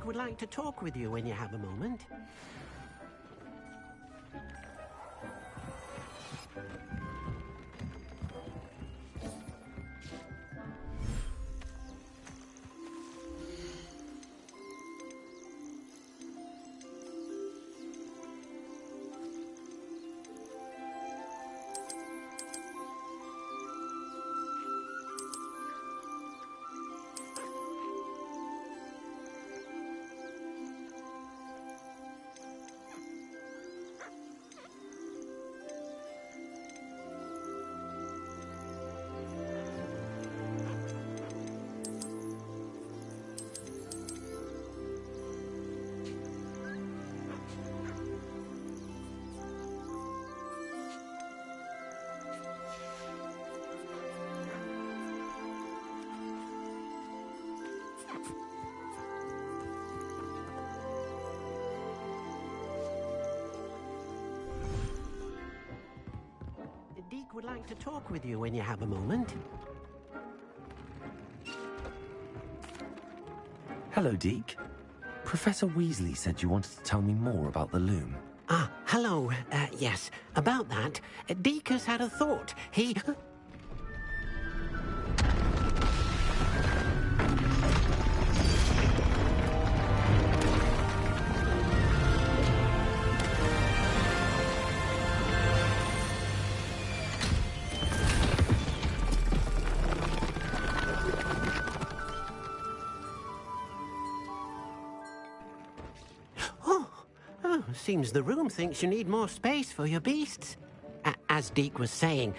would like to talk with you when you have a moment. Deke would like to talk with you when you have a moment. Hello, Deke. Professor Weasley said you wanted to tell me more about the loom. Ah, hello. Yes, about that. Deke has had a thought. He... Seems the room thinks you need more space for your beasts. As Deke was saying,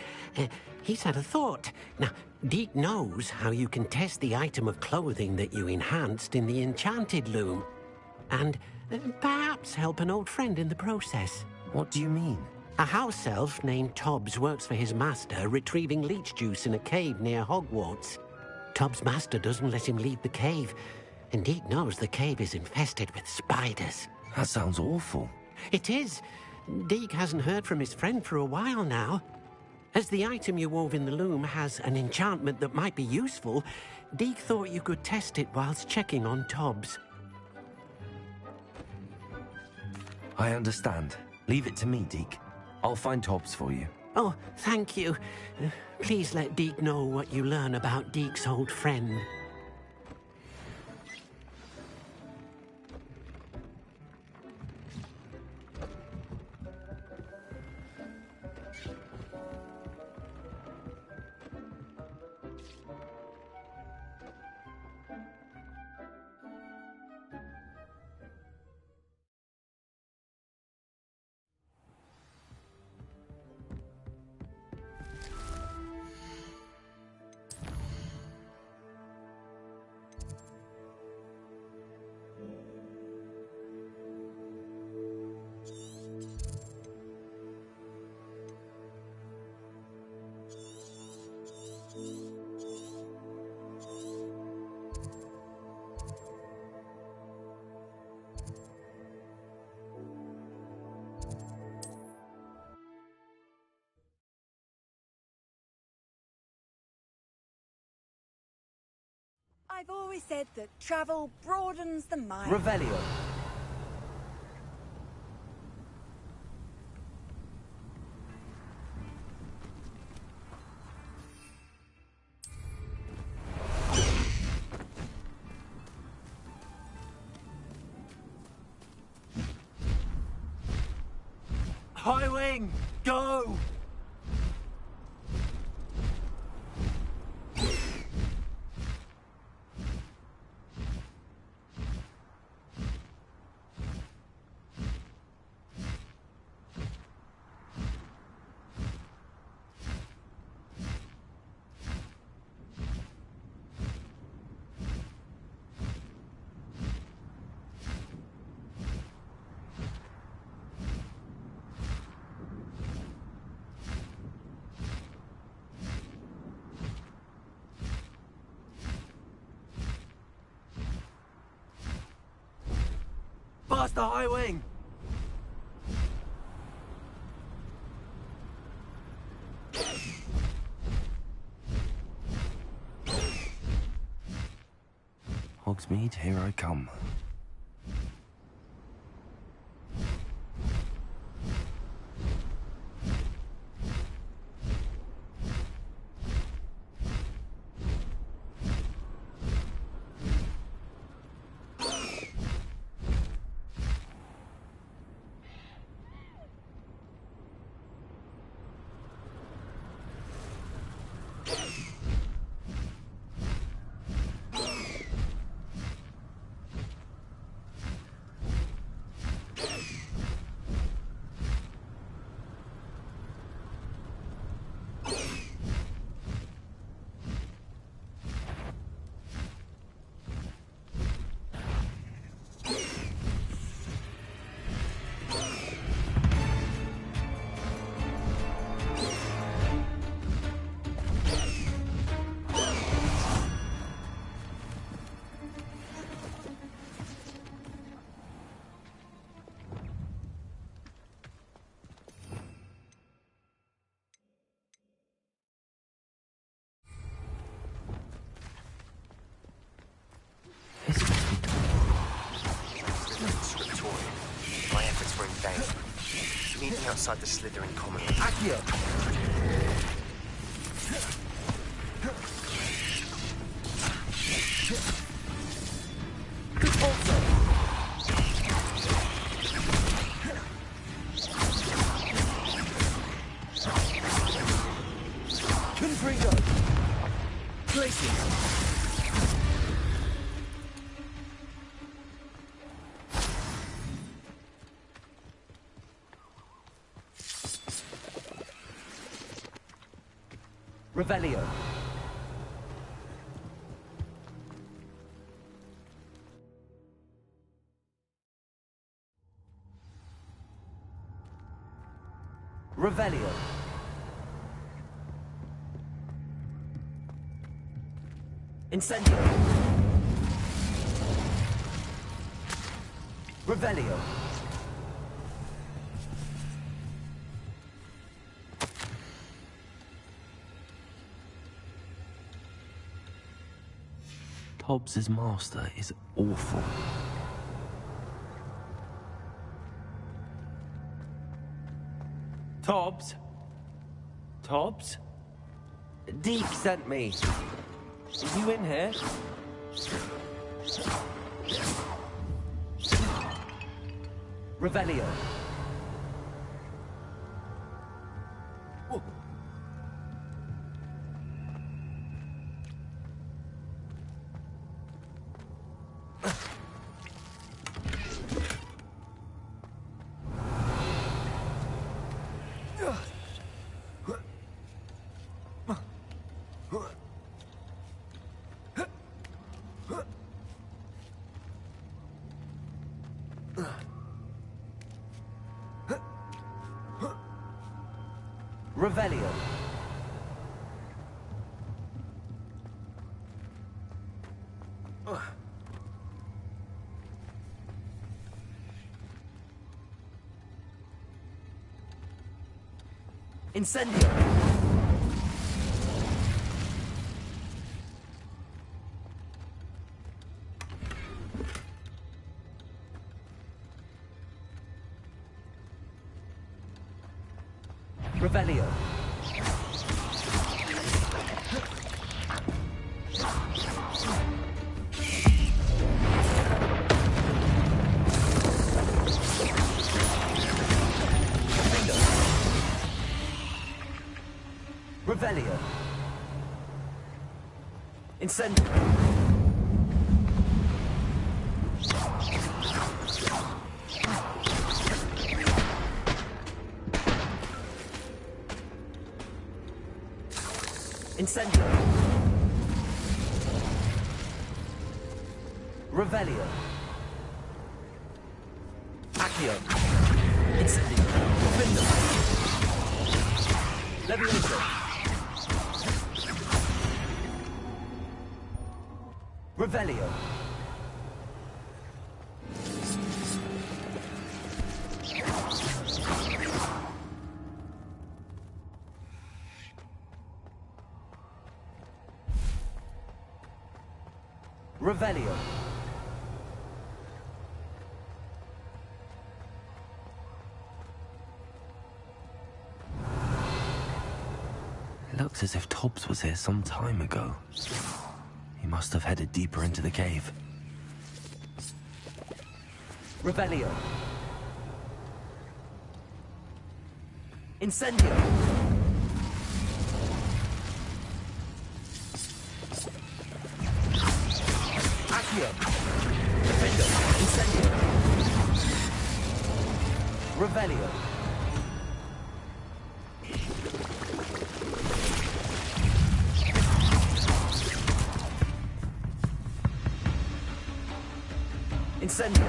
he's had a thought. Now, Deke knows how you can test the item of clothing that you enhanced in the enchanted loom. And perhaps help an old friend in the process. What do you mean? A house elf named Tobbs works for his master, retrieving leech juice in a cave near Hogwarts. Tobbs' master doesn't let him leave the cave, and Deke knows the cave is infested with spiders. That sounds awful. It is. Deke hasn't heard from his friend for a while now. As the item you wove in the loom has an enchantment that might be useful, Deke thought you could test it whilst checking on Tobbs. I understand. Leave it to me, Deke. I'll find Tobbs for you. Oh, thank you. Please let Deke know what you learn about Deke's old friend. I've always said that travel broadens the mind. Revelio. High wing, go! Past the high wing! Hogsmeade, here I come. outside the Slytherin common. Accio! Confringo! Placing! Revelio. Revelio. Incendio. Revelio. Hobbs's master is awful. Tobbs? Tobbs? Deke sent me. Is you in here? Revelio. Oh. Revelio. Incendio. Revelio. Revelio. Incendio. Incendio. Revelio. Accio. Incendio. Findo. Levioso. Revelio. Revelio. Looks as if Tobbs was here some time ago. He must have headed deeper into the cave. Revelio. Incendio. Accio. Defendo. Incendio. Revelio. Incendio.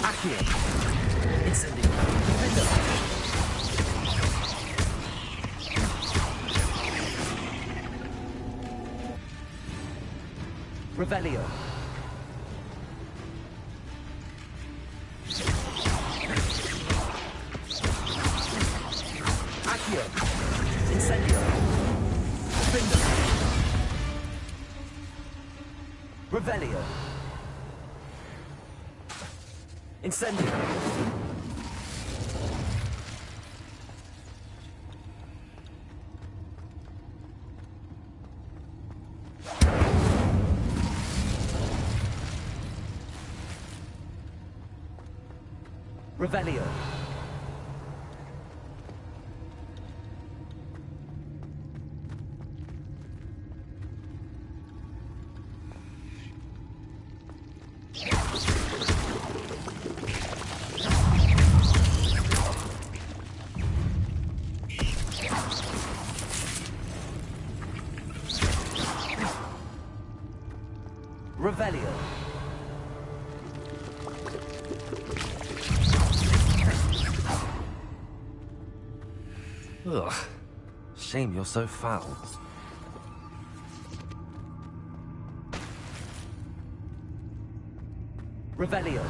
Accio. Incendio. Defendo. Revelio. Accio. Incendio. Defendo. Revelio. Incendio! Revelio. Revelio. Ugh. Shame you're so foul. Revelio.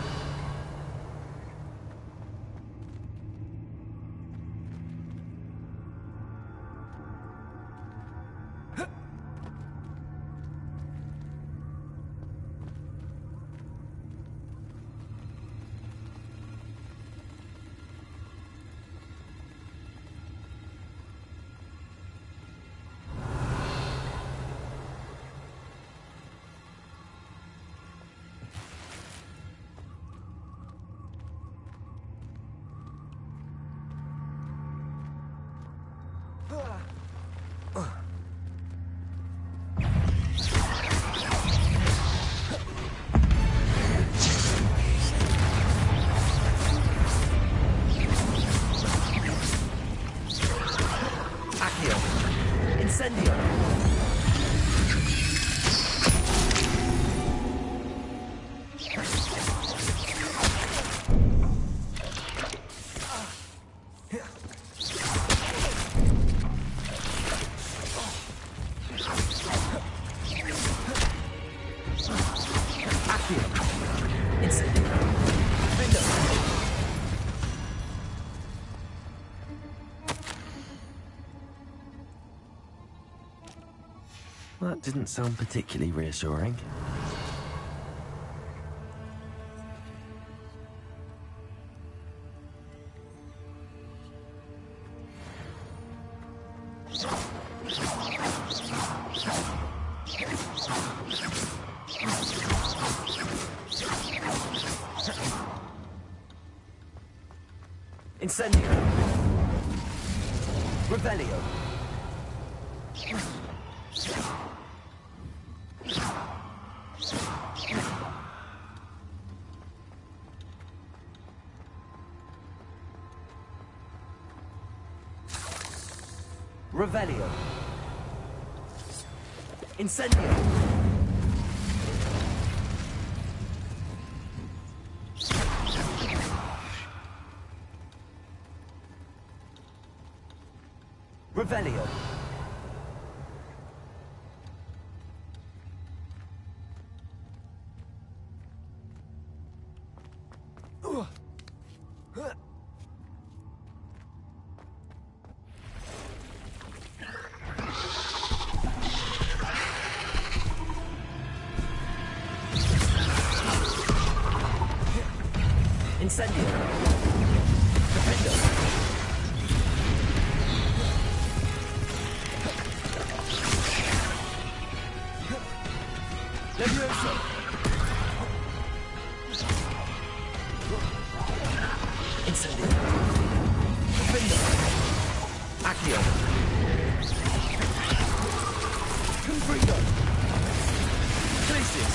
Incendio! That didn't sound particularly reassuring. Incendio! Revelio! Revelio. Incendio. Revelio. Incendio. Defendo. Levioso. Incendio. Defendo. Accio. Confringo. Glacius.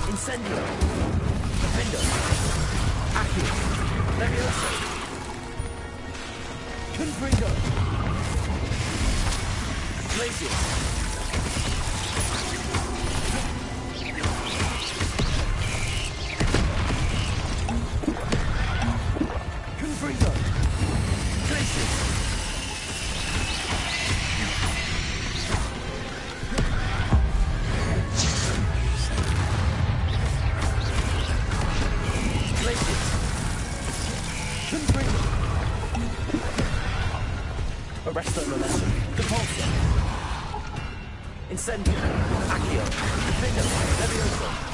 Incendio. Defendo. Accio. Levioso. Confringo. Glacius. Confringo. Glacius. Arresto momentum. Compulsion. Incendio. Accio. Defender. Levioso.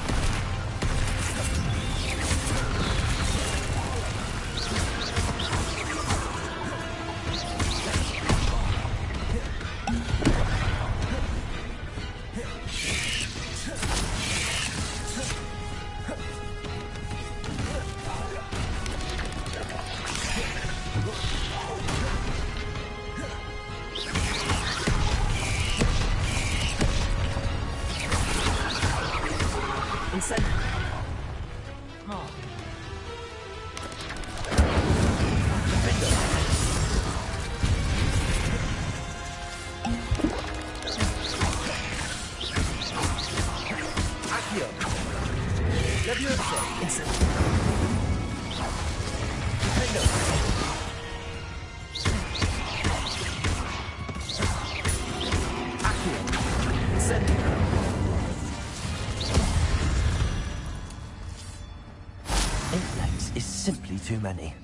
Simply too many.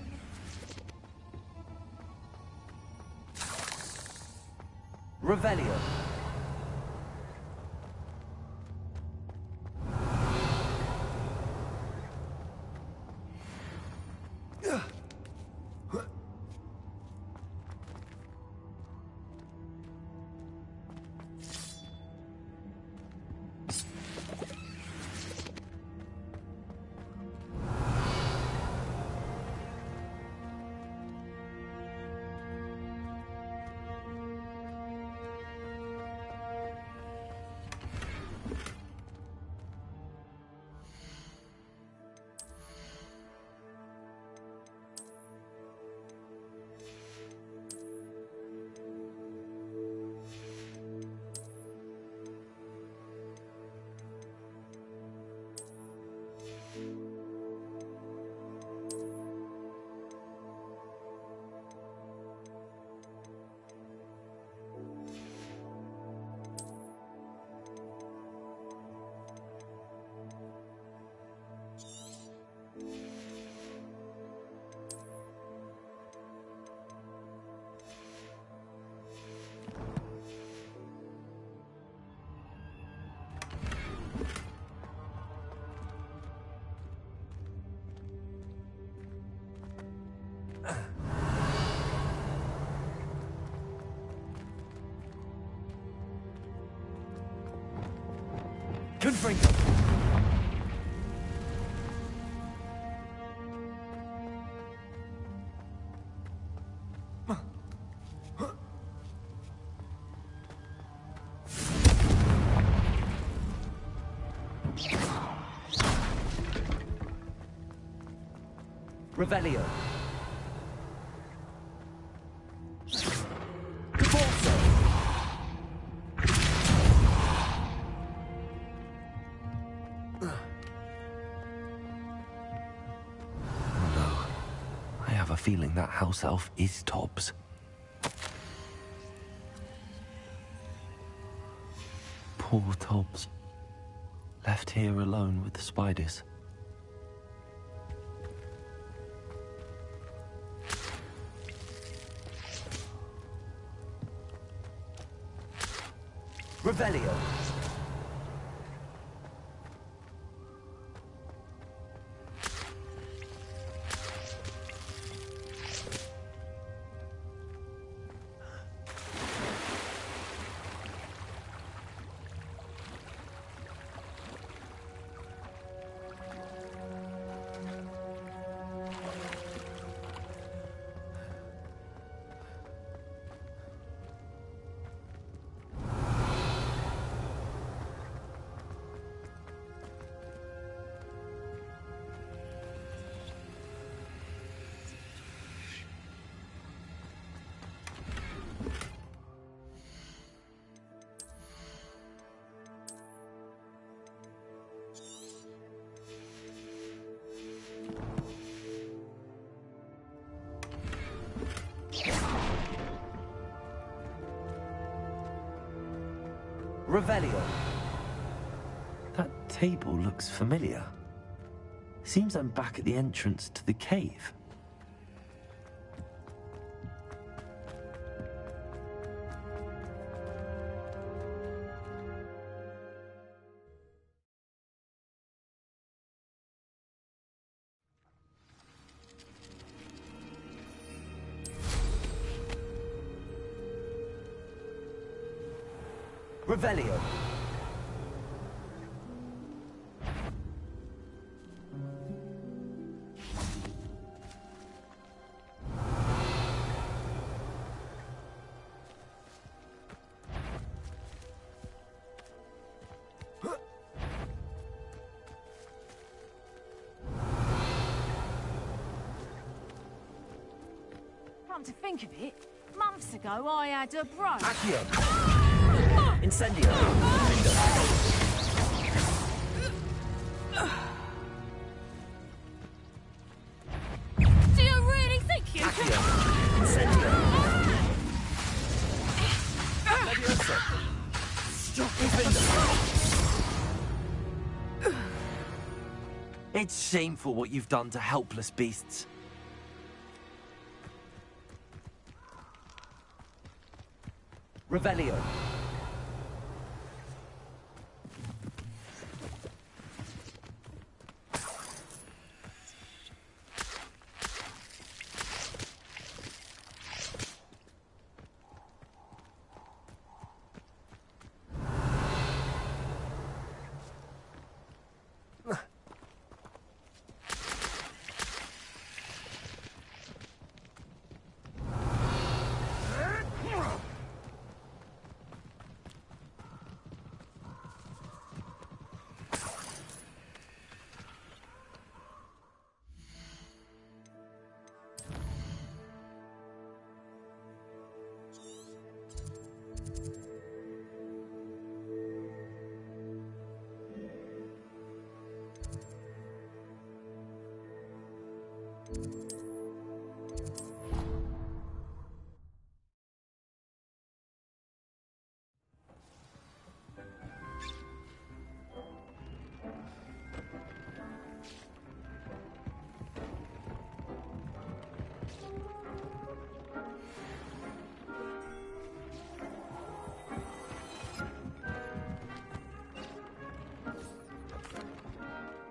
Revelio. Confringo. Revelio. Feeling that house elf is Tobbs. Poor Tobbs. Left here alone with the spiders. Revelio. Revelio. That table looks familiar. Seems I'm back at the entrance to the cave. Revelio. Come to think of it, months ago I had a bro. Accio. Incendio. Do you really think you can? Accio. Incendio. Levioso. It's shameful what you've done to helpless beasts. Revelio.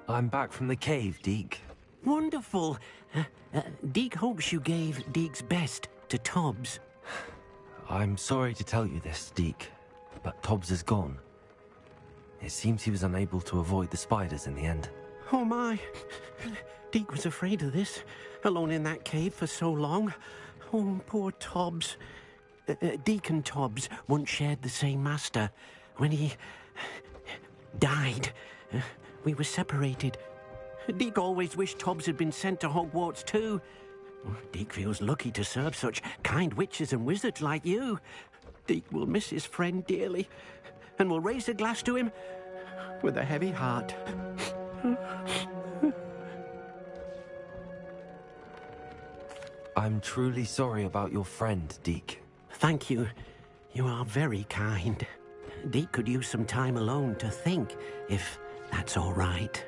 I'm back from the cave, Deke. Wonderful. Deke hopes you gave Deke's best to Tobbs. I'm sorry to tell you this, Deke, but Tobbs is gone. It seems he was unable to avoid the spiders in the end. Oh my. Deke was afraid of this, alone in that cave for so long. Oh, poor Tobbs. Deke and Tobbs once shared the same master. When he died, we were separated. Deke always wished Tobbs had been sent to Hogwarts too. Deke feels lucky to serve such kind witches and wizards like you. Deke will miss his friend dearly, and will raise a glass to him with a heavy heart. I'm truly sorry about your friend, Deke. Thank you. You are very kind. Deke could use some time alone to think, if that's all right.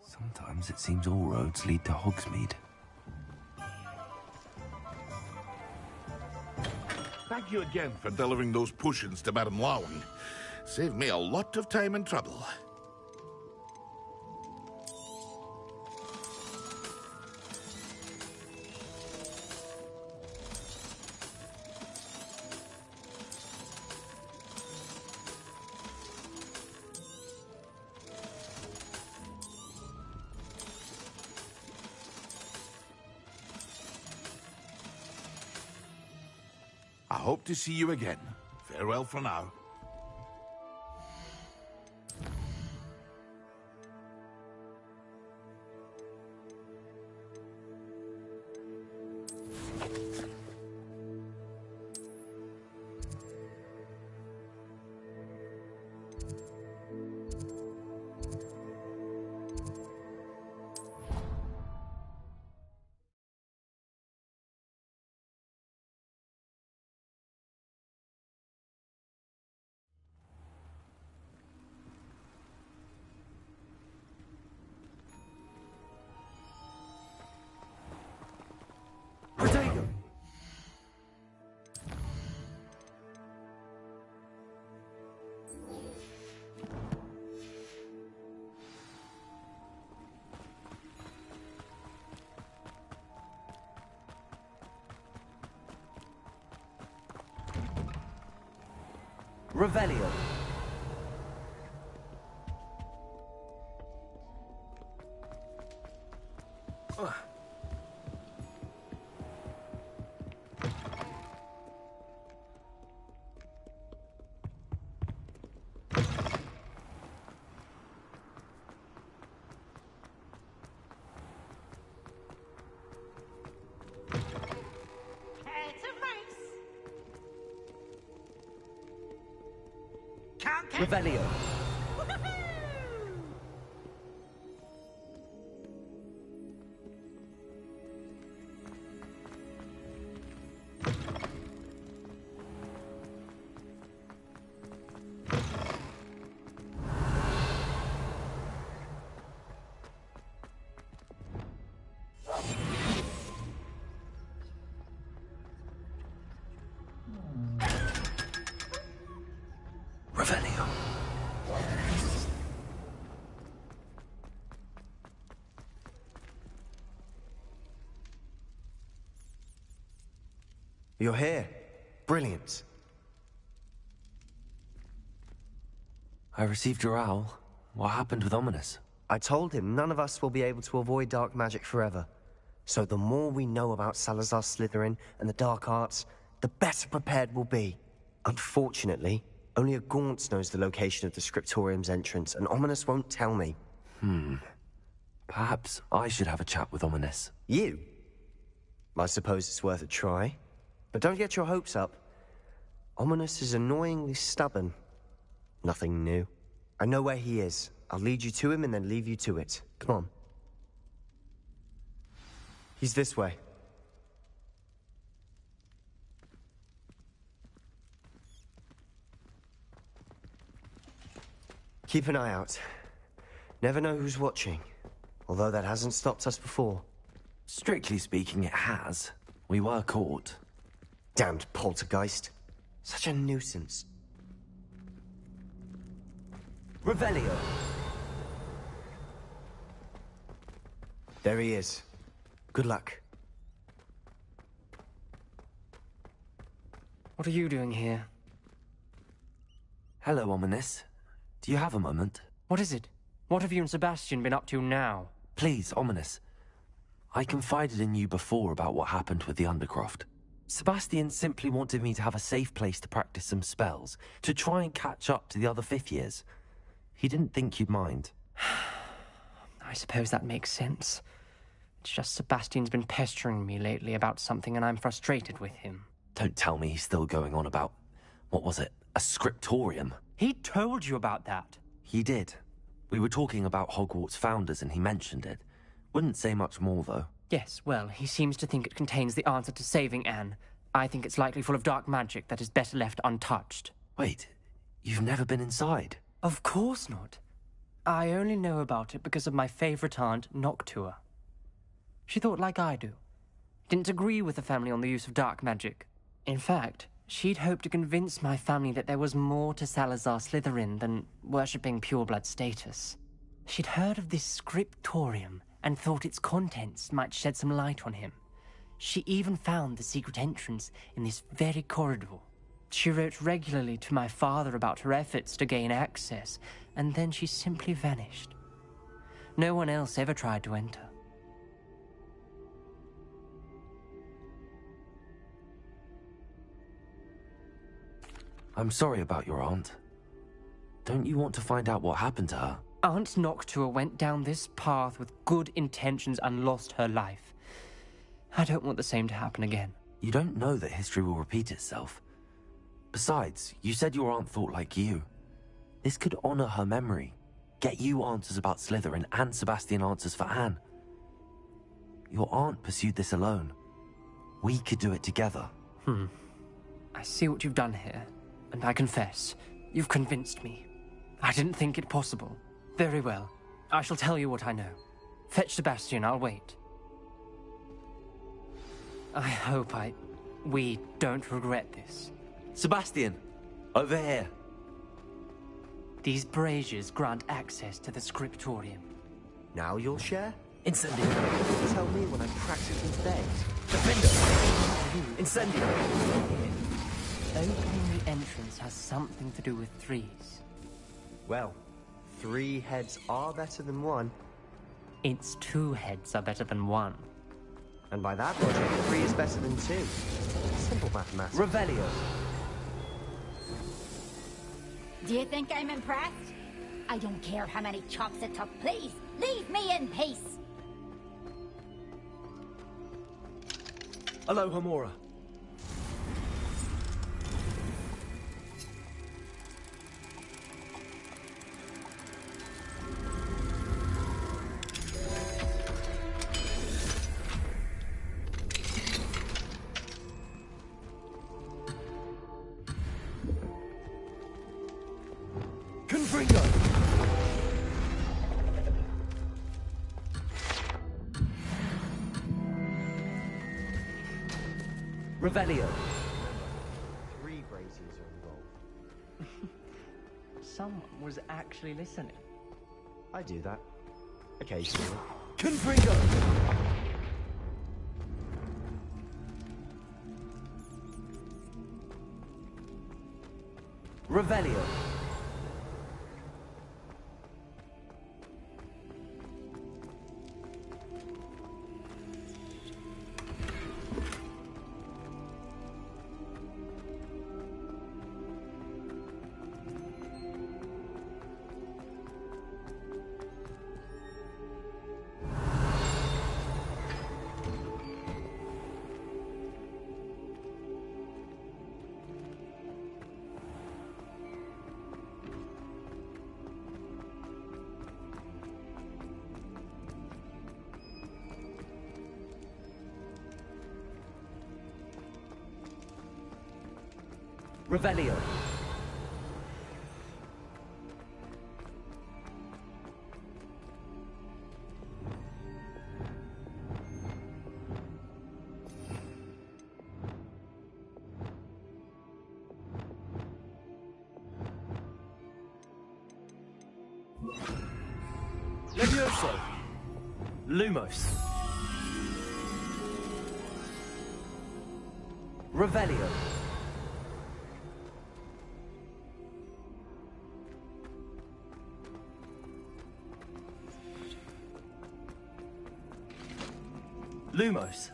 Sometimes it seems all roads lead to Hogsmeade. Thank you again for delivering those potions to Madame Lawing. Saved me a lot of time and trouble. I hope to see you again. Farewell for now. Revelio. Revelio. Revelio. You're here. Brilliant. I received your owl. What happened with Ominous? I told him none of us will be able to avoid dark magic forever. So the more we know about Salazar Slytherin and the dark arts, the better prepared we'll be. Unfortunately, only a Gaunt knows the location of the Scriptorium's entrance, and Ominous won't tell me. Perhaps I should have a chat with Ominous. You? I suppose it's worth a try. But don't get your hopes up. Ominous is annoyingly stubborn. Nothing new. I know where he is. I'll lead you to him and then leave you to it. Come on. He's this way. Keep an eye out. Never know who's watching. Although that hasn't stopped us before. Strictly speaking, it has. We were caught. Damned poltergeist. Such a nuisance. Revelio. There he is. Good luck. What are you doing here? Hello, Ominous. Do you have a moment? What is it? What have you and Sebastian been up to now? Please, Ominous. I confided in you before about what happened with the Undercroft. Sebastian simply wanted me to have a safe place to practice some spells, to try and catch up to the other fifth years. He didn't think you'd mind. I suppose that makes sense. It's just Sebastian's been pestering me lately about something and I'm frustrated with him. Don't tell me he's still going on about, what was it, a scriptorium? He told you about that. He did. We were talking about Hogwarts founders and he mentioned it. Wouldn't say much more, though. Yes, well, he seems to think it contains the answer to saving Anne. I think it's likely full of dark magic that is better left untouched. Wait, you've never been inside? Of course not. I only know about it because of my favorite aunt, Noctua. She thought like I do. Didn't agree with the family on the use of dark magic. In fact, she'd hoped to convince my family that there was more to Salazar Slytherin than worshipping pureblood status. She'd heard of this scriptorium and thought its contents might shed some light on him. She even found the secret entrance in this very corridor. She wrote regularly to my father about her efforts to gain access, and then she simply vanished. No one else ever tried to enter. I'm sorry about your aunt. Don't you want to find out what happened to her? Aunt Noctua went down this path with good intentions and lost her life. I don't want the same to happen again. You don't know that history will repeat itself. Besides, you said your aunt thought like you. This could honor her memory, get you answers about Slytherin and Sebastian answers for Anne. Your aunt pursued this alone. We could do it together. I see what you've done here, and I confess, you've convinced me. I didn't think it possible. Very well. I shall tell you what I know. Fetch Sebastian, I'll wait. I hope we don't regret this. Sebastian, over here. These braziers grant access to the scriptorium. Now you'll share? Incendio. Tell me when I'm practically begged. Defender. Incendio. Opening the entrance has something to do with threes. Well, 3 heads are better than 1. Its 2 heads are better than 1. And by that logic, 3 is better than 2. Simple mathematics. Revelio. Do you think I'm impressed? I don't care how many chops it took. Please, leave me in peace. Hello, Homora. Confringo! Revelio. 3 braziers are involved. Someone was actually listening. I do that. Occasionally. Confringo! Revelio. Revelio. Levioso. Lumos. Revelio. Lumos.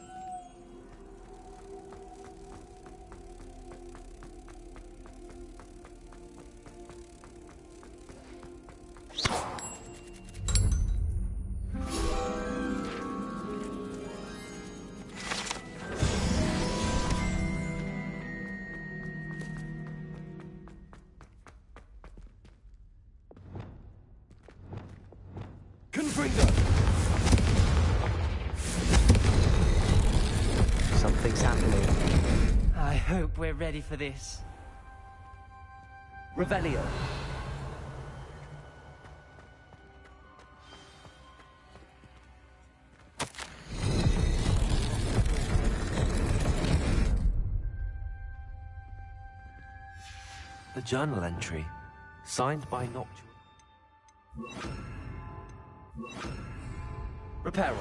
Confringo. Something's happening. I hope we're ready for this. Revelio. The journal entry, signed by Noctua. Reparo.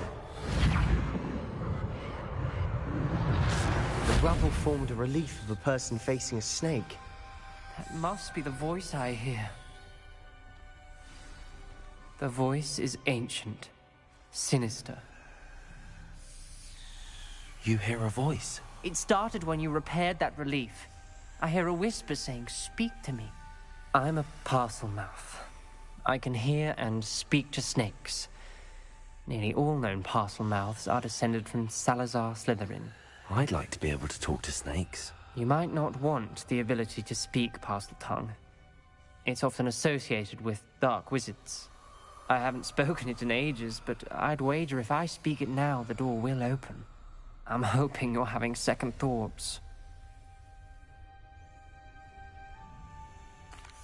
The rubble formed a relief of a person facing a snake. That must be the voice I hear. The voice is ancient, sinister. You hear a voice. It started when you repaired that relief. I hear a whisper saying, "Speak to me." I'm a parcel mouth. I can hear and speak to snakes. Nearly all known parcel mouths are descended from Salazar Slytherin. I'd like to be able to talk to snakes. You might not want the ability to speak parcel tongue. It's often associated with dark wizards. I haven't spoken it in ages, but I'd wager if I speak it now, the door will open. I'm hoping you're having second thoughts.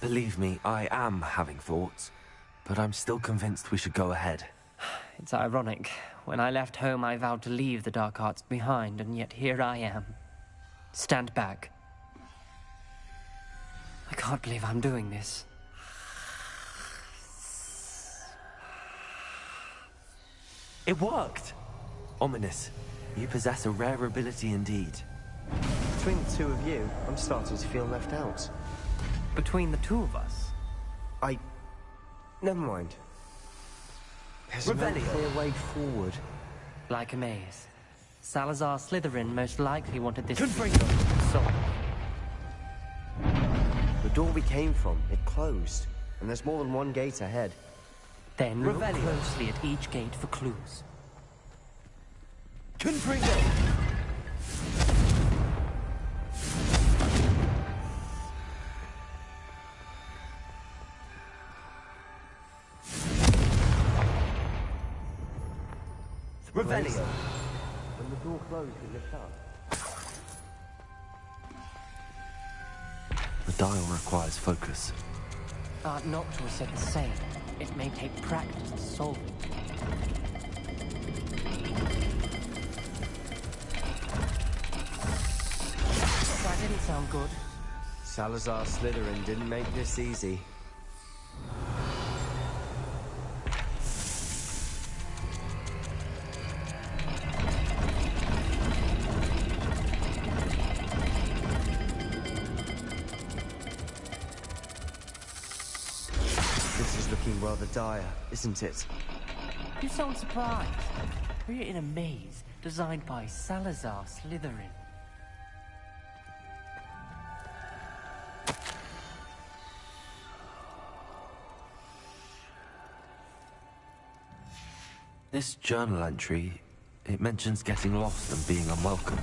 Believe me, I am having thoughts, but I'm still convinced we should go ahead. It's ironic. When I left home, I vowed to leave the dark arts behind, and yet here I am. Stand back. I can't believe I'm doing this. It worked! Ominous, you possess a rare ability indeed. Between the two of you, I'm starting to feel left out. Between the two of us? Never mind. There's no clear way forward. Like a maze. Salazar Slytherin most likely wanted this... So, the door we came from, it closed. And there's more than one gate ahead. Then look closely at each gate for clues. Revelio. When the door closed, it lit up. The dial requires focus. Art Noctua said the same. It may take practice to solve it. That didn't sound good. Salazar Slytherin didn't make this easy. This is looking rather dire, isn't it? You sound surprised. We're in a maze designed by Salazar Slytherin. This journal entry, it mentions getting lost and being unwelcome.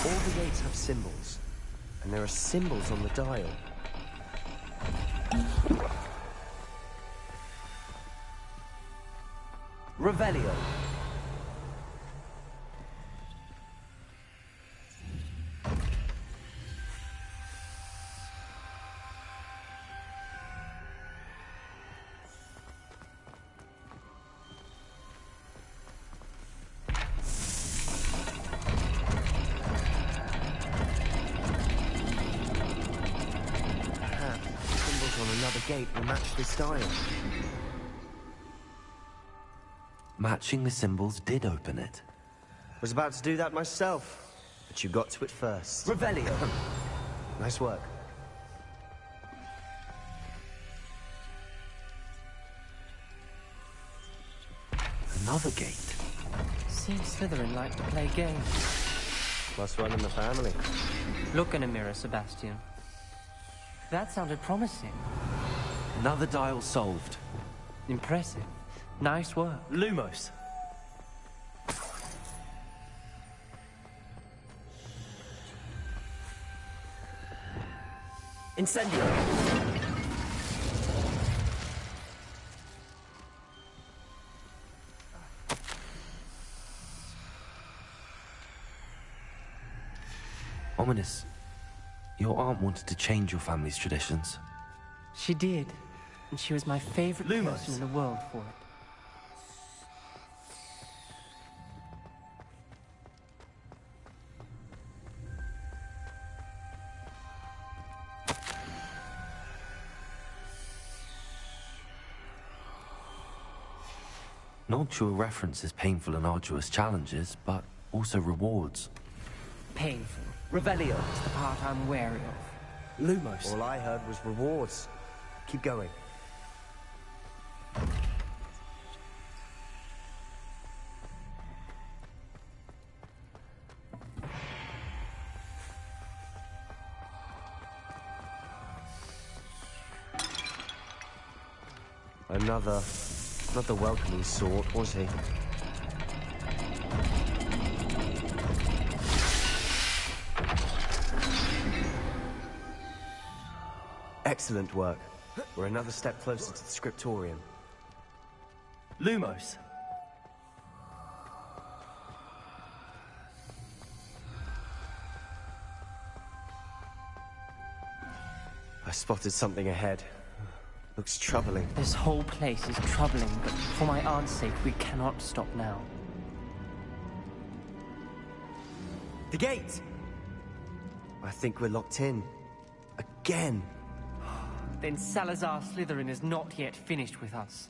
All the gates have symbols, and there are symbols on the dial. Revelio. Gate will match this dial. Matching the symbols did open it. Was about to do that myself, but you got to it first. Revelio. Nice work. Another gate. Seems Slytherin like to play games. Must run in the family. Look in a mirror, Sebastian. That sounded promising. Another dial solved. Impressive. Nice work. Lumos. Incendio. Ominous, your aunt wanted to change your family's traditions. She did. And she was my favorite person in the world for it. Noctua references painful and arduous challenges, but also rewards. Painful. Revelio. It's the part I'm wary of. Lumos. All I heard was rewards. Keep going. Another... not the welcoming sort, was he? Excellent work. We're another step closer to the scriptorium. Lumos. I spotted something ahead. Looks troubling. This whole place is troubling, but for my aunt's sake, we cannot stop now. The gate! I think we're locked in. Again. Then Salazar Slytherin is not yet finished with us.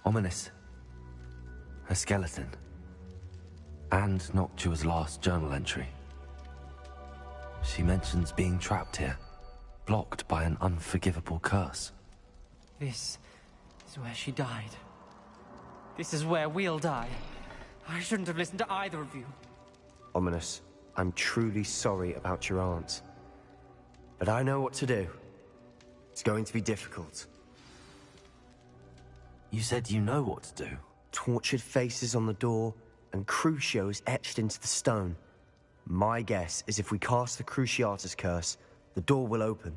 Ominous. A skeleton. And Noctua's last journal entry. She mentions being trapped here, blocked by an unforgivable curse. This is where she died. This is where we'll die. I shouldn't have listened to either of you. Ominous, I'm truly sorry about your aunt. But I know what to do. It's going to be difficult. You said you know what to do. Tortured faces on the door, and Crucios etched into the stone. My guess is if we cast the Cruciatus curse, the door will open.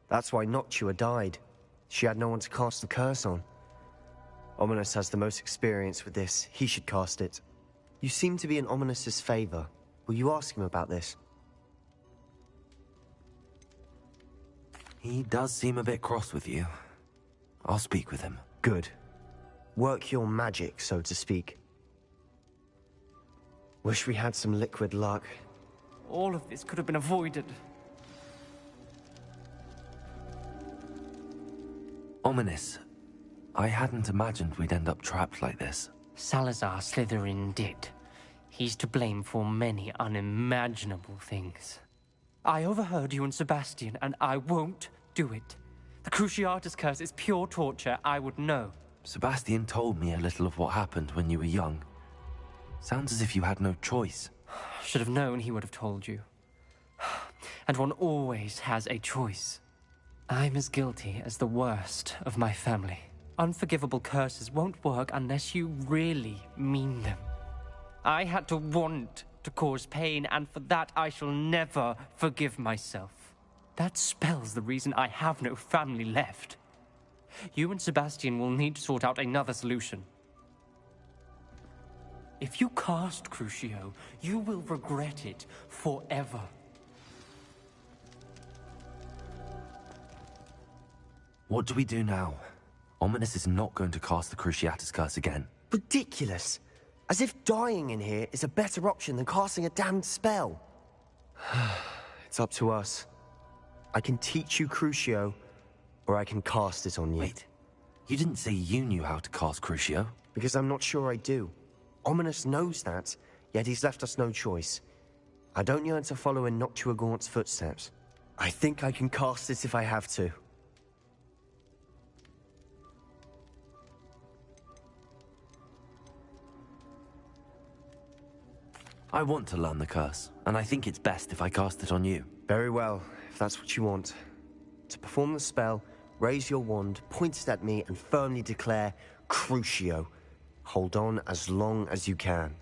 That's why Noctua died. She had no one to cast the curse on. Ominous has the most experience with this. He should cast it. You seem to be in Ominous's favor. Will you ask him about this? He does seem a bit cross with you. I'll speak with him. Good. Work your magic, so to speak. Wish we had some liquid luck. All of this could have been avoided. Ominous. I hadn't imagined we'd end up trapped like this. Salazar Slytherin did. He's to blame for many unimaginable things. I overheard you and Sebastian, and I won't do it. The Cruciatus curse is pure torture. I would know. Sebastian told me a little of what happened when you were young. Sounds as if you had no choice. Should have known he would have told you. And one always has a choice. I'm as guilty as the worst of my family. Unforgivable curses won't work unless you really mean them. I had to want to cause pain, and for that I shall never forgive myself. That spells the reason I have no family left. You and Sebastian will need to sort out another solution. If you cast Crucio, you will regret it forever. What do we do now? Ominous is not going to cast the Cruciatus curse again. Ridiculous. As if dying in here is a better option than casting a damned spell. It's up to us. I can teach you Crucio, or I can cast it on you. Wait, you didn't say you knew how to cast Crucio? Because I'm not sure I do. Ominous knows that, yet he's left us no choice. I don't yearn to follow in Noctua Gaunt's footsteps. I think I can cast it if I have to. I want to learn the curse, and I think it's best if I cast it on you. Very well, if that's what you want. To perform the spell, raise your wand, point it at me, and firmly declare, Crucio. Hold on as long as you can.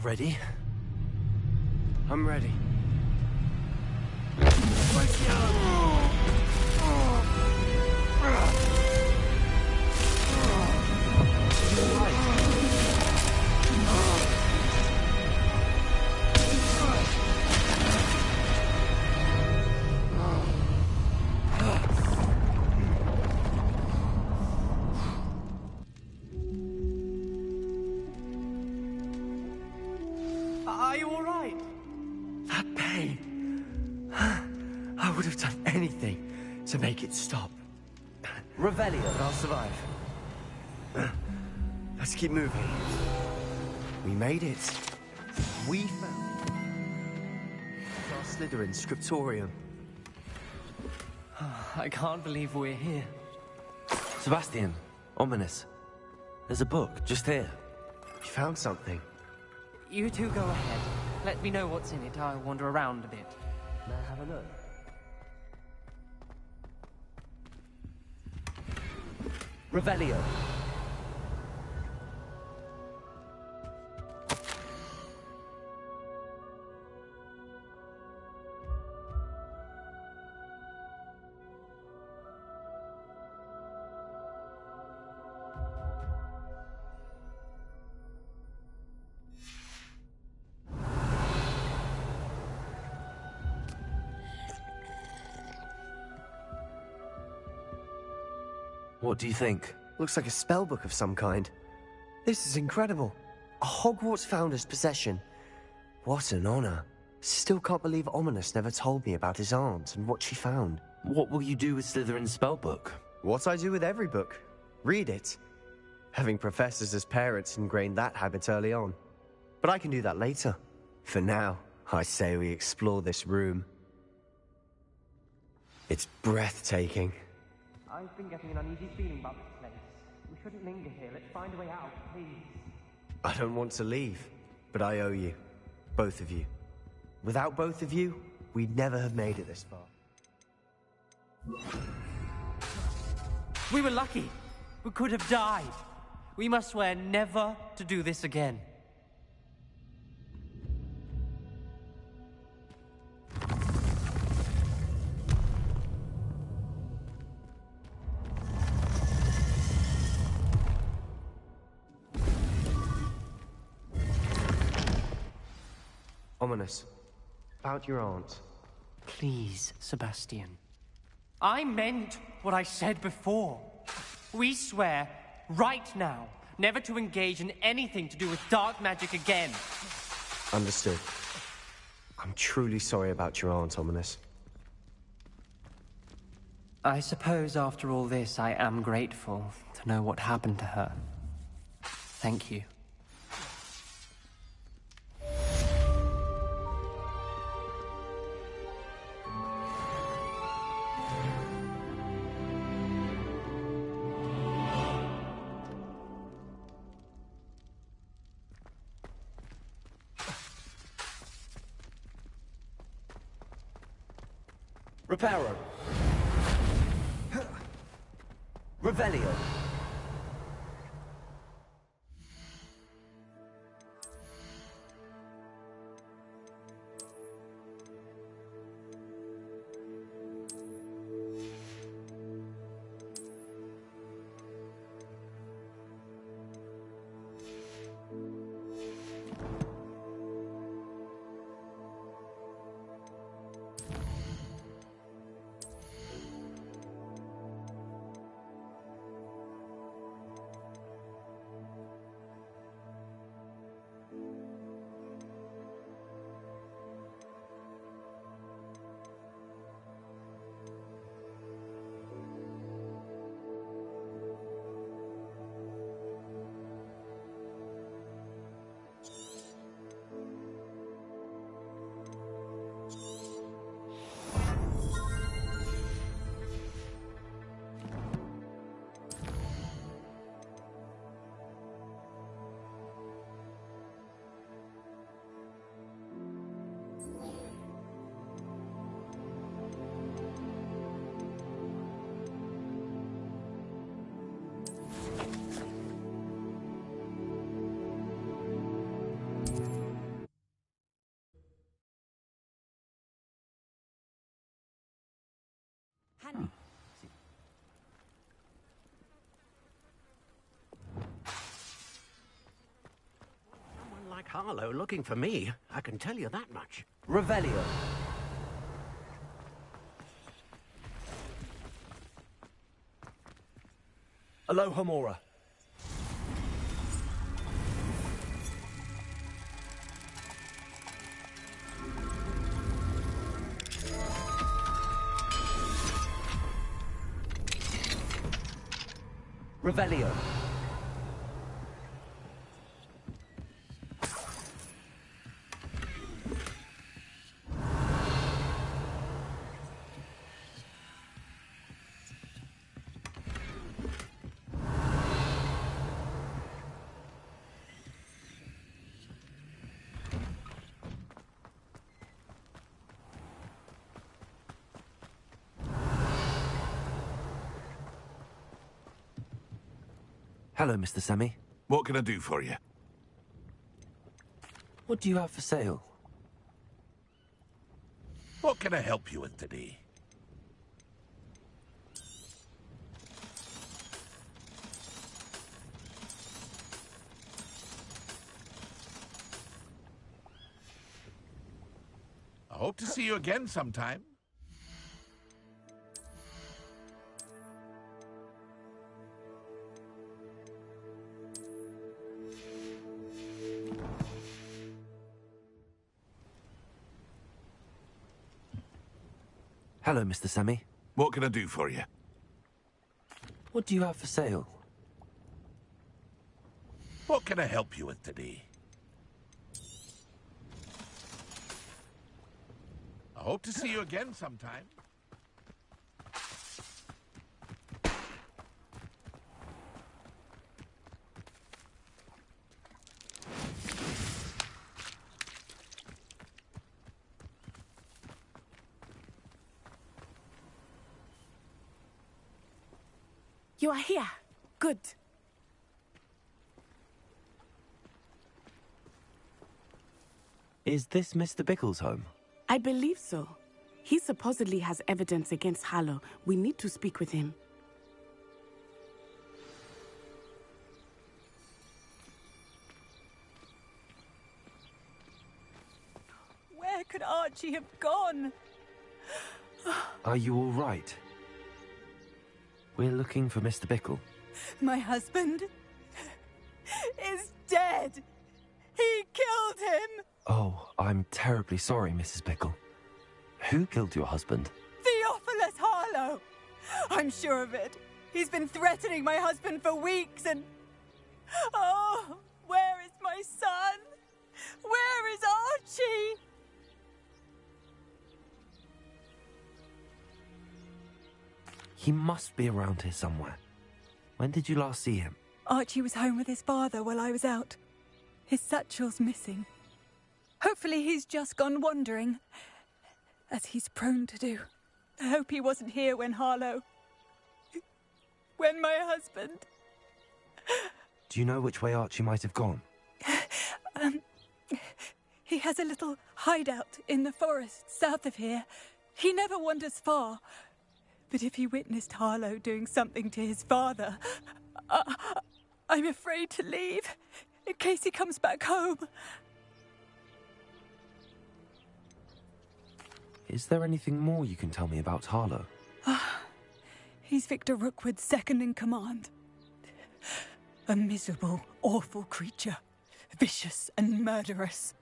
Ready? I'm ready. Are you all right? That pain. I would have done anything to make it stop. Revelio. But I'll survive. Let's keep moving. We made it. We found our Slytherin scriptorium. I can't believe we're here. Sebastian, ominous. There's a book just here. We found something. You two go ahead. Let me know what's in it. I'll wander around a bit. May I have a look? Revelio. What do you think? Looks like a spellbook of some kind. This is incredible. A Hogwarts founder's possession. What an honor. Still can't believe Ominous never told me about his aunt and what she found. What will you do with Slytherin's spellbook? What I do with every book. Read it. Having professors as parents ingrained that habit early on. But I can do that later. For now, I say we explore this room. It's breathtaking. I've been getting an uneasy feeling about this place. We shouldn't linger here. Let's find a way out, please. I don't want to leave, but I owe you. Both of you. Without both of you, we'd never have made it this far. We were lucky. We could have died. We must swear never to do this again. Ominous. About your aunt. Please, Sebastian. I meant what I said before. We swear, right now, never to engage in anything to do with dark magic again. Understood. I'm truly sorry about your aunt, Ominous. I suppose after all this, I am grateful to know what happened to her. Thank you. Reparo. Revelio. Someone like Harlow looking for me, I can tell you that much. Revelio. Aloha Mora. Revelio. Hello, Mr. Semi. What can I do for you? What do you have for sale? What can I help you with today? I hope to see you again sometime. Hello, Mr. Semi. What can I do for you? What do you have for sale? What can I help you with today? I hope to see you again sometime. You are here. Good. Is this Mr. Bickle's home? I believe so. He supposedly has evidence against Harlow. We need to speak with him. Where could Archie have gone? Are you all right? We're looking for Mr. Bickle. My husband is dead. He killed him. Oh, I'm terribly sorry, Mrs. Bickle. Who killed your husband? Theophilus Harlow. I'm sure of it. He's been threatening my husband for weeks and... Oh, where is my son? Where is Archie? He must be around here somewhere. When did you last see him? Archie was home with his father while I was out. His satchel's missing. Hopefully he's just gone wandering, as he's prone to do. I hope he wasn't here when Harlow... when my husband... Do you know which way Archie might have gone? He has a little hideout in the forest south of here. He never wanders far. But if he witnessed Harlow doing something to his father, I'm afraid to leave, in case he comes back home. Is there anything more you can tell me about Harlow? He's Victor Rookwood's second in command. A miserable, awful creature. Vicious and murderous.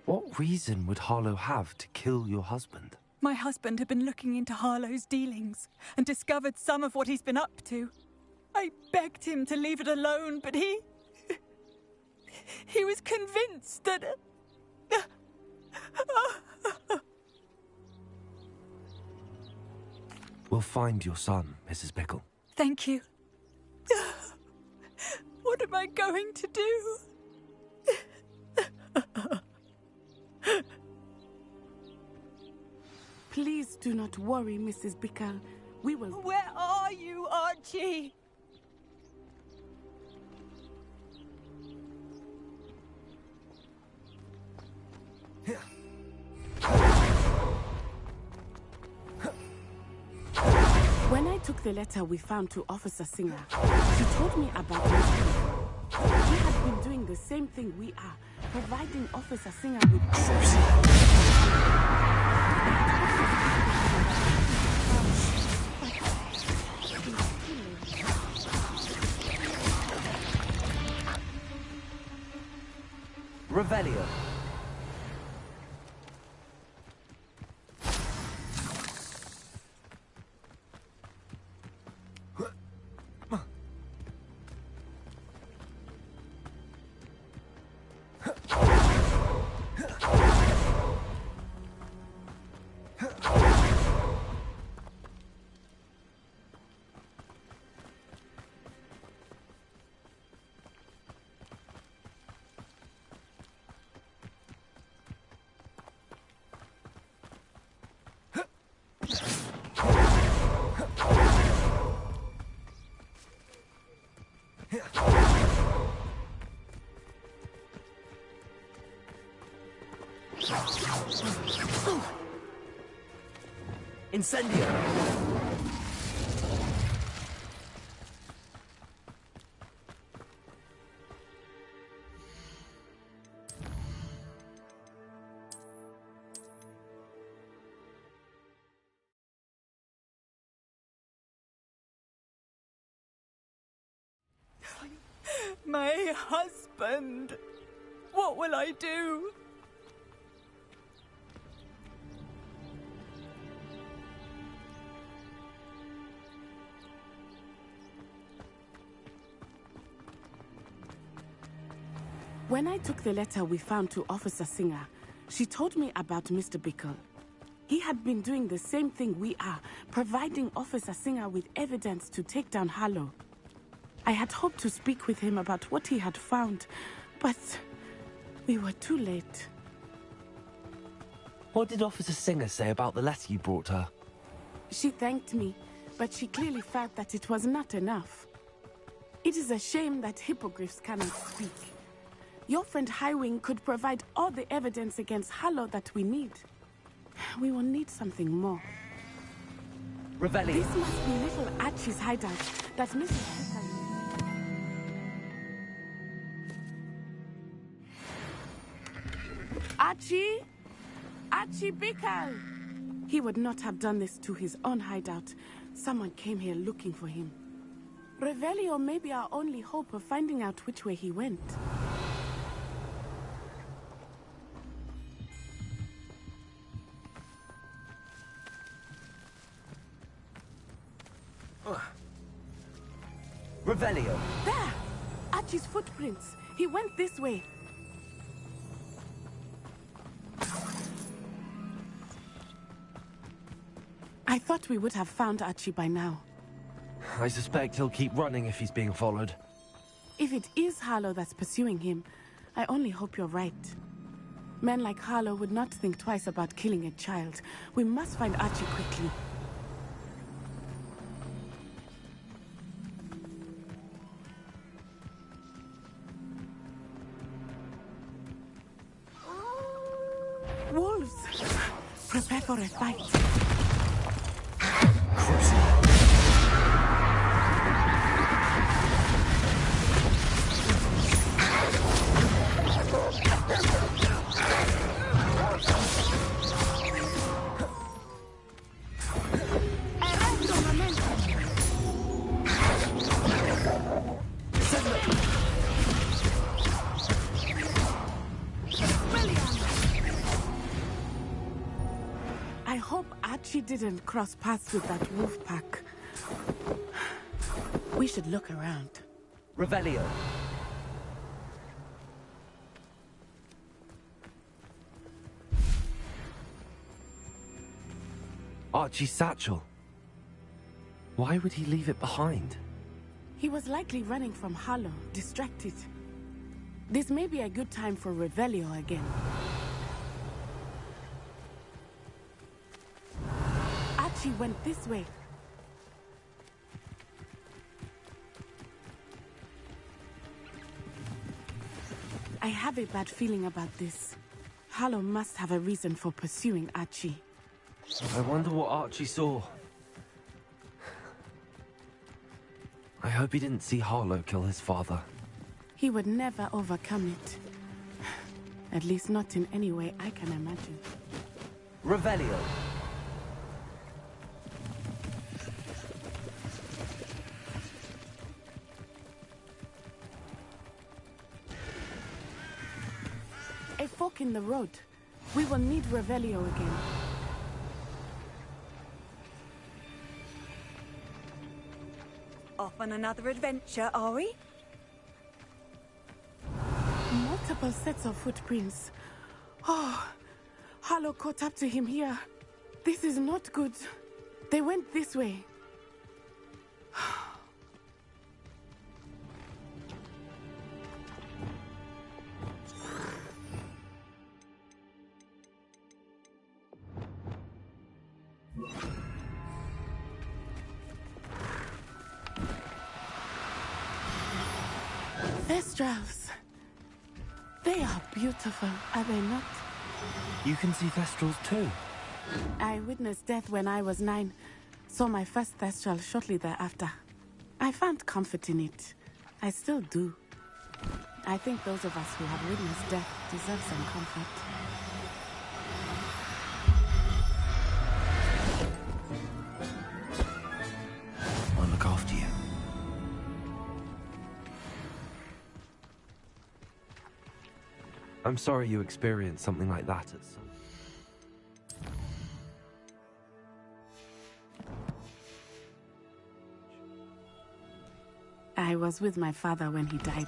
What reason would Harlow have to kill your husband? My husband had been looking into Harlow's dealings and discovered some of what he's been up to. I begged him to leave it alone, but he was convinced that... We'll find your son, Mrs. Bickle. Thank you. What am I going to do? Please do not worry, Mrs. Bickle. We will... Where are you, Archie? When I took the letter we found to Officer Singer, she told me about Mr. He had been doing the same thing we are, providing Officer Singer with... Revelio. Incendio! My husband! What will I do? When I took the letter we found to Officer Singer, she told me about Mr. Bickle. He had been doing the same thing we are, providing Officer Singer with evidence to take down Harlow. I had hoped to speak with him about what he had found, but we were too late. What did Officer Singer say about the letter you brought her? She thanked me, but she clearly felt that it was not enough. It is a shame that hippogriffs cannot speak. Your friend Highwing could provide all the evidence against Harlow that we need. We will need something more. Revelio. This must be little Archie's hideout that Mrs. Bickle... Archie? Archie Bickle! He would not have done this to his own hideout. Someone came here looking for him. Revelio may be our only hope of finding out which way he went. Revelio! There! Archie's footprints. He went this way. I thought we would have found Archie by now. I suspect he'll keep running if he's being followed. If it is Harlow that's pursuing him, I only hope you're right. Men like Harlow would not think twice about killing a child. We must find Archie quickly. Wolves! Prepare for a fight. I hope Archie didn't cross paths with that wolf pack. We should look around. Revelio. Archie's satchel. Why would he leave it behind? He was likely running from Harlow, distracted. This may be a good time for Revelio again. Archie went this way. I have a bad feeling about this. Harlow must have a reason for pursuing Archie. I wonder what Archie saw. I hope he didn't see Harlow kill his father. He would never overcome it. At least not in any way I can imagine. Revelio. A fork in the road. We will need Revelio again. Off on another adventure, are we? Multiple sets of footprints. Oh, Harlow caught up to him here. This is not good. They went this way. Thestrals. They are beautiful, are they not? You can see Thestrals too. I witnessed death when I was 9. Saw my first Thestral shortly thereafter. I found comfort in it. I still do. I think those of us who have witnessed death deserve some comfort. I'll look after you. I'm sorry you experienced something like that at some... I was with my father when he died.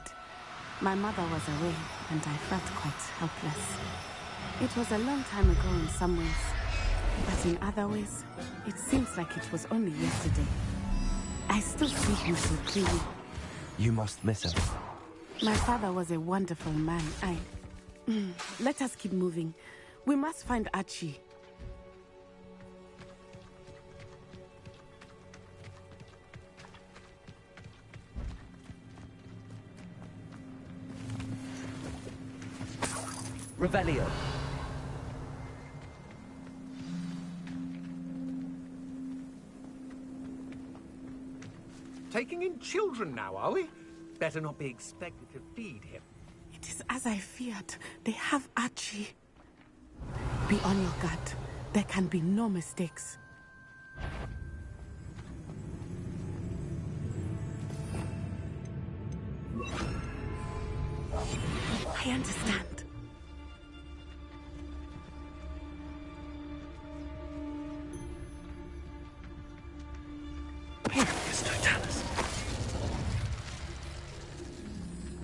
My mother was away, and I felt quite helpless. It was a long time ago in some ways, but in other ways, it seems like it was only yesterday. I still see him so clearly. You must miss him. My father was a wonderful man. Let us keep moving. We must find Archie. Revelio. Taking in children now, are we? Better not be expected to feed him. It is as I feared. They have Archie. Be on your guard. There can be no mistakes. I understand. It's Totalis.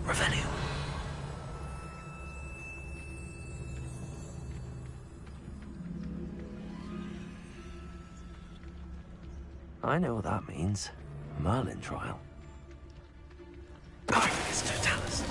Revelio. I know what that means. Merlin trial. It's Totalis.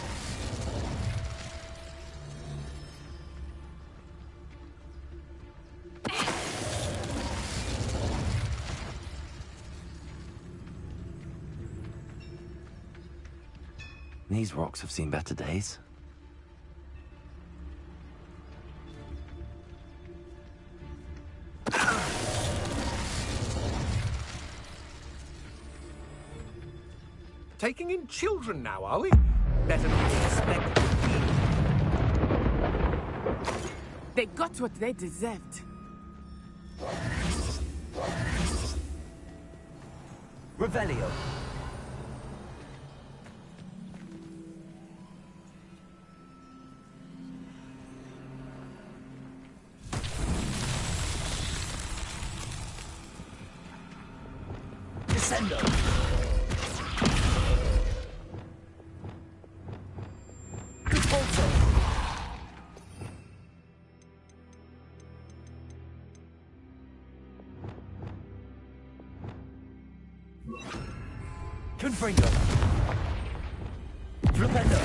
These rocks have seen better days. Taking in children now, are we? Better not be expected to feed him. They got what they deserved. Revelio. Descendo. Confringo. Flipendo.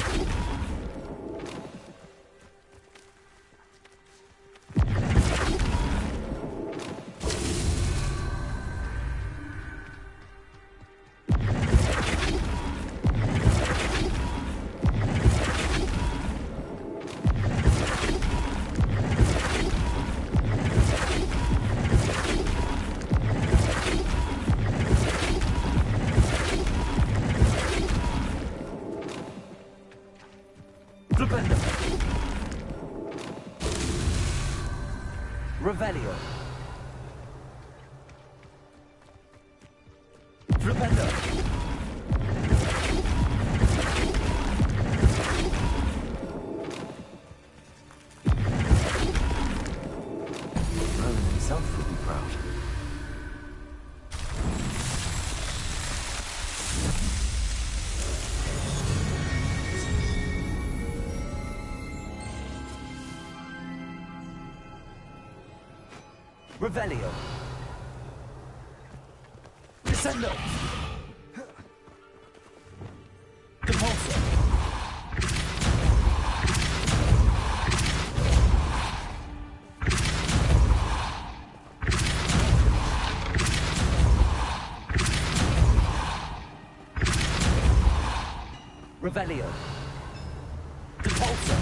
Revelio. Flipendo. Merlin himself would be proud. Revelio. Descendo. Compulso. Revelio. Repulsor.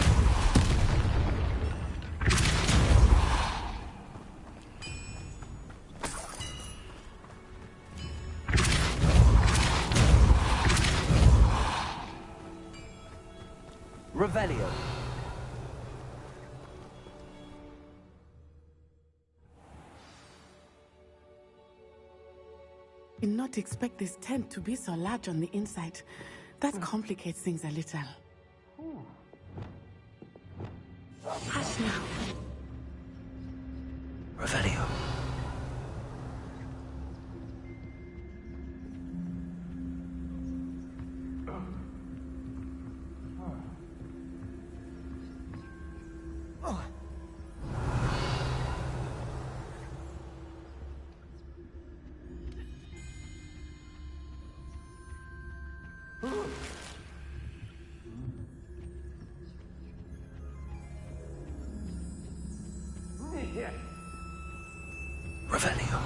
Revelio. Did not expect this tent to be so large on the inside. That complicates things a little. Hush now. Revelio. Revelio.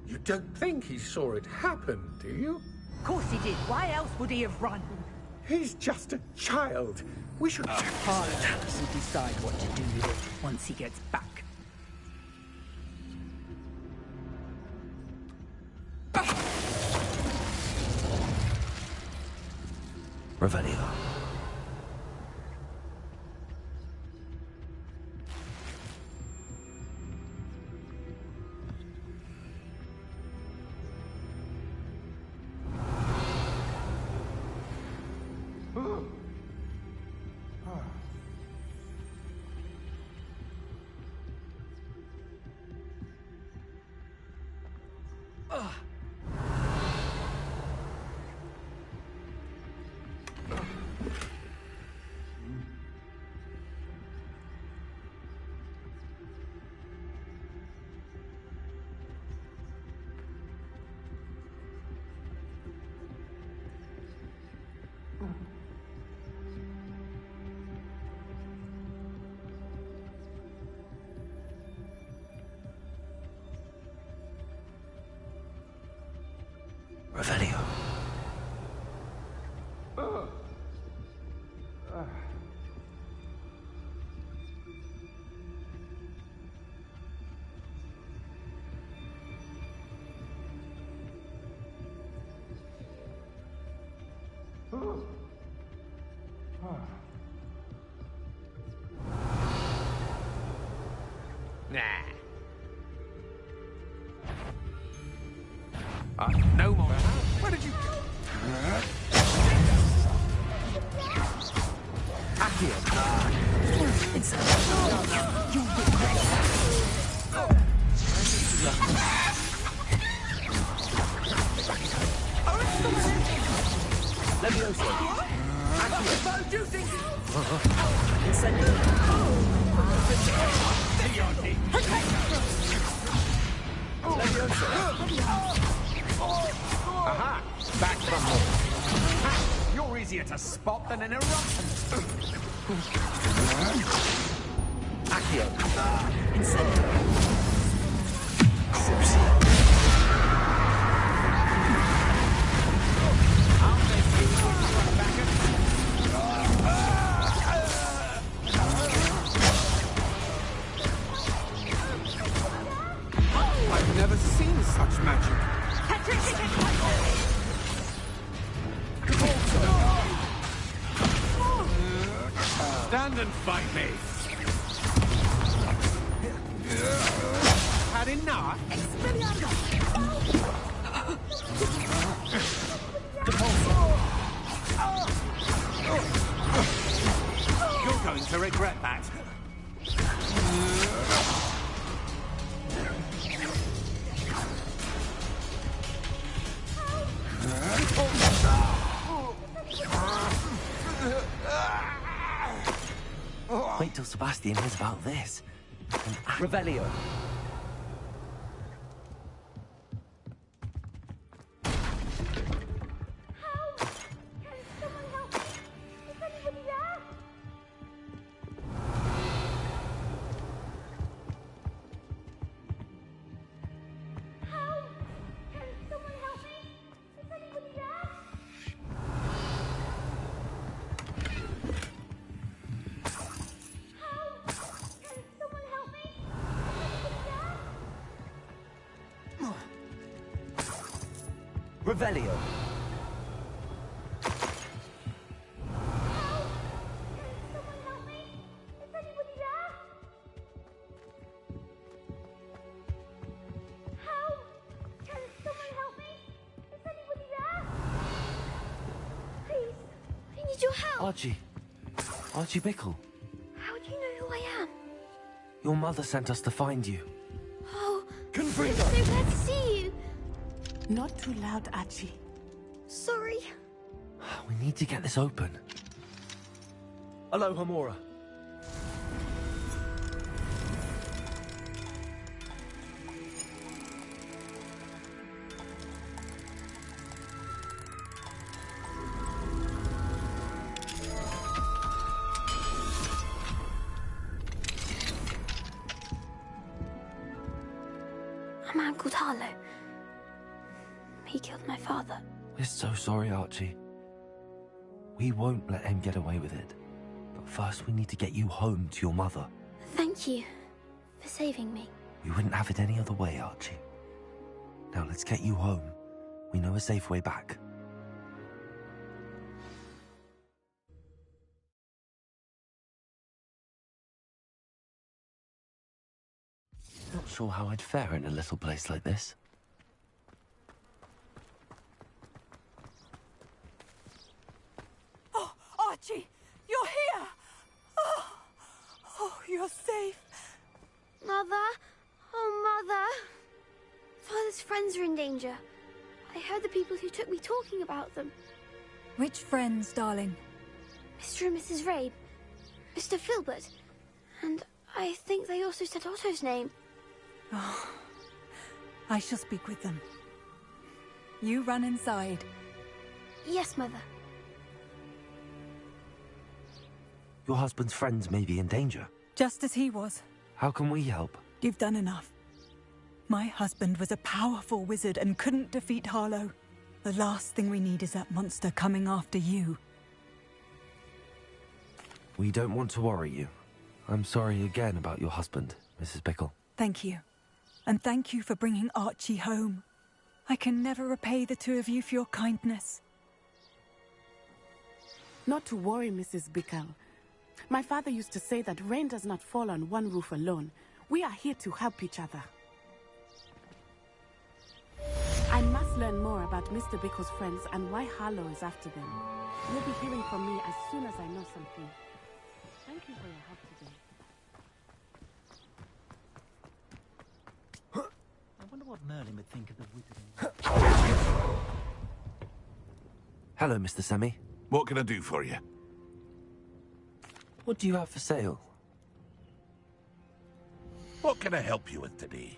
You don't think he saw it happen, do you? Of course he did. Why else would he have run? He's just a child. We should check his I'll decide what to do with it once he gets back. Revelio. Revelio. Nah. No more. Where did you... Accio. It's... You regret Levioso. that. You think... Aha! Back from home. Ha! You're easier to spot than an eruption. Accio. Incendio. I've never seen such magic. Stand and fight me. Had enough? You're going to regret that. Wait till Sebastian hears about this. Revelio. Revelio. Archie Bickle. How do you know who I am? Your mother sent us to find you. Oh, Confringo! I'm so glad to see you. Not too loud, Archie. Sorry. We need to get this open. Aloha, Mora. A man called Harlow. He killed my father. We're so sorry, Archie. We won't let him get away with it. But first we need to get you home to your mother. Thank you for saving me. We wouldn't have it any other way, Archie. Now let's get you home. We know a safe way back. Not sure how I'd fare in a little place like this. Oh, Archie, you're here! Oh, you're safe. Mother? Oh, Mother. Father's friends are in danger. I heard the people who took me talking about them. Which friends, darling? Mr. and Mrs. Rabe. Mr. Filbert. And I think they also said Otto's name. Oh, I shall speak with them. You run inside. Yes, Mother. Your husband's friends may be in danger. Just as he was. How can we help? You've done enough. My husband was a powerful wizard and couldn't defeat Harlow. The last thing we need is that monster coming after you. We don't want to worry you. I'm sorry again about your husband, Mrs. Bickle. Thank you. And thank you for bringing Archie home. I can never repay the two of you for your kindness. Not to worry, Mrs. Bickle. My father used to say that rain does not fall on one roof alone. We are here to help each other. I must learn more about Mr. Bickle's friends and why Harlow is after them. You'll be hearing from me as soon as I know something. Thank you for your help today. I wonder what Merlin would think of the wizarding. Hello, Mr. Semi. What can I do for you? What do you have for sale? What can I help you with today?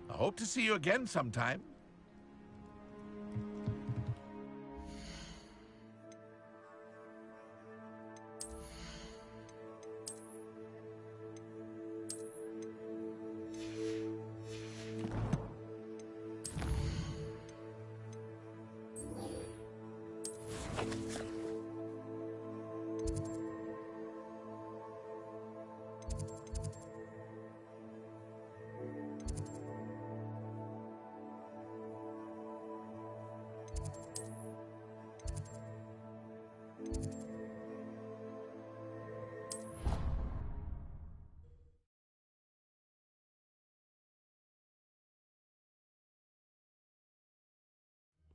I hope to see you again sometime.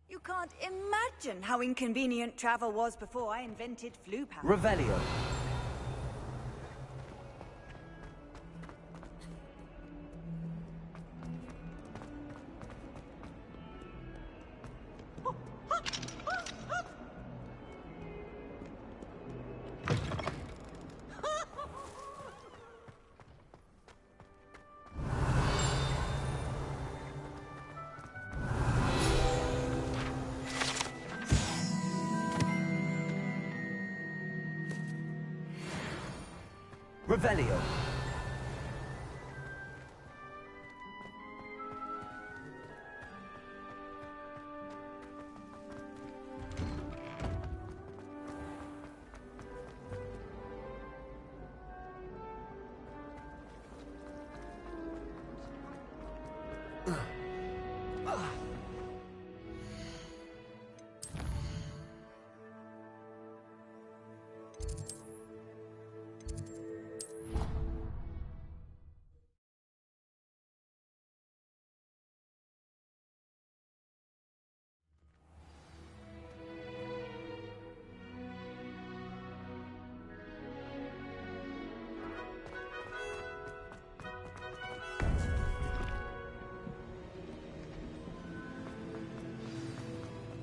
You can't imagine how inconvenient travel was before I invented flu power. Revelio. Revelio.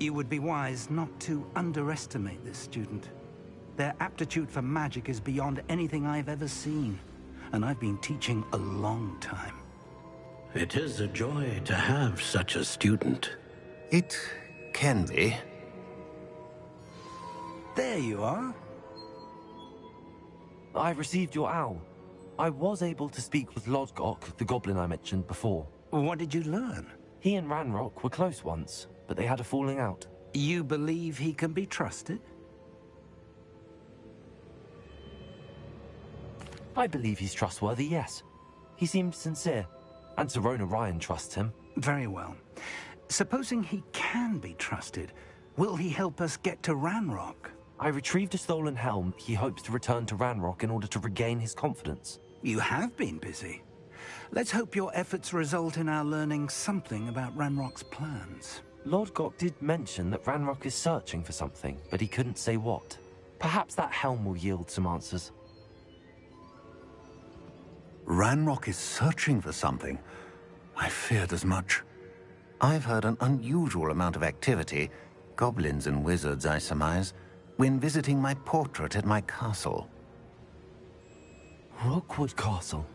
You would be wise not to underestimate this student. Their aptitude for magic is beyond anything I've ever seen, and I've been teaching a long time. It is a joy to have such a student. It can be. There you are. I received your owl. I was able to speak with Lodgok, the goblin I mentioned before. What did you learn? He and Ranrock were close once, but they had a falling out. You believe he can be trusted? I believe he's trustworthy, yes. He seems sincere, and Sirona Ryan trusts him. Very well. Supposing he can be trusted, will he help us get to Ranrock? I retrieved a stolen helm. He hopes to return to Ranrock in order to regain his confidence. You have been busy. Let's hope your efforts result in our learning something about Ranrock's plans. Lodgok did mention that Ranrock is searching for something, but he couldn't say what. Perhaps that helm will yield some answers. Ranrock is searching for something. I feared as much. I've heard an unusual amount of activity, goblins and wizards, I surmise, when visiting my portrait at my castle. Rookwood Castle?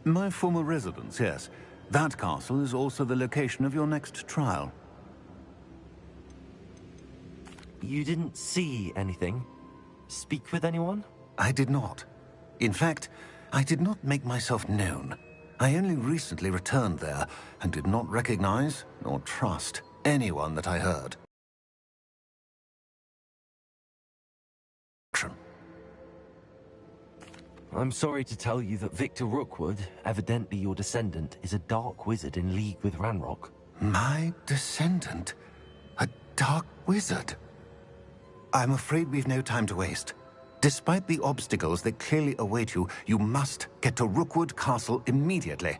My former residence, yes. That castle is also the location of your next trial. You didn't see anything? Speak with anyone? I did not. In fact, I did not make myself known. I only recently returned there and did not recognize nor trust anyone that I heard. I'm sorry to tell you that Victor Rookwood, evidently your descendant, is a dark wizard in league with Ranrock. My descendant? A dark wizard? I'm afraid we've no time to waste. Despite the obstacles that clearly await you, you must get to Rookwood Castle immediately.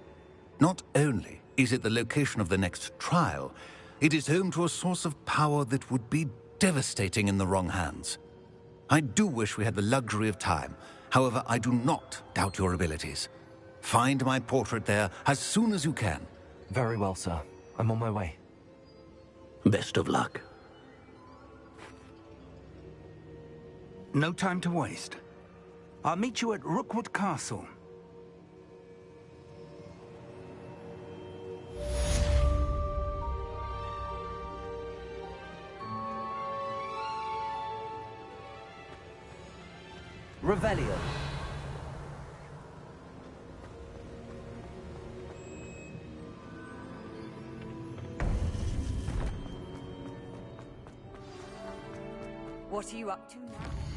Not only is it the location of the next trial, it is home to a source of power that would be devastating in the wrong hands. I do wish we had the luxury of time. However, I do not doubt your abilities. Find my portrait there as soon as you can. Very well, sir. I'm on my way. Best of luck. No time to waste. I'll meet you at Rookwood Castle. Revelio. What are you up to now?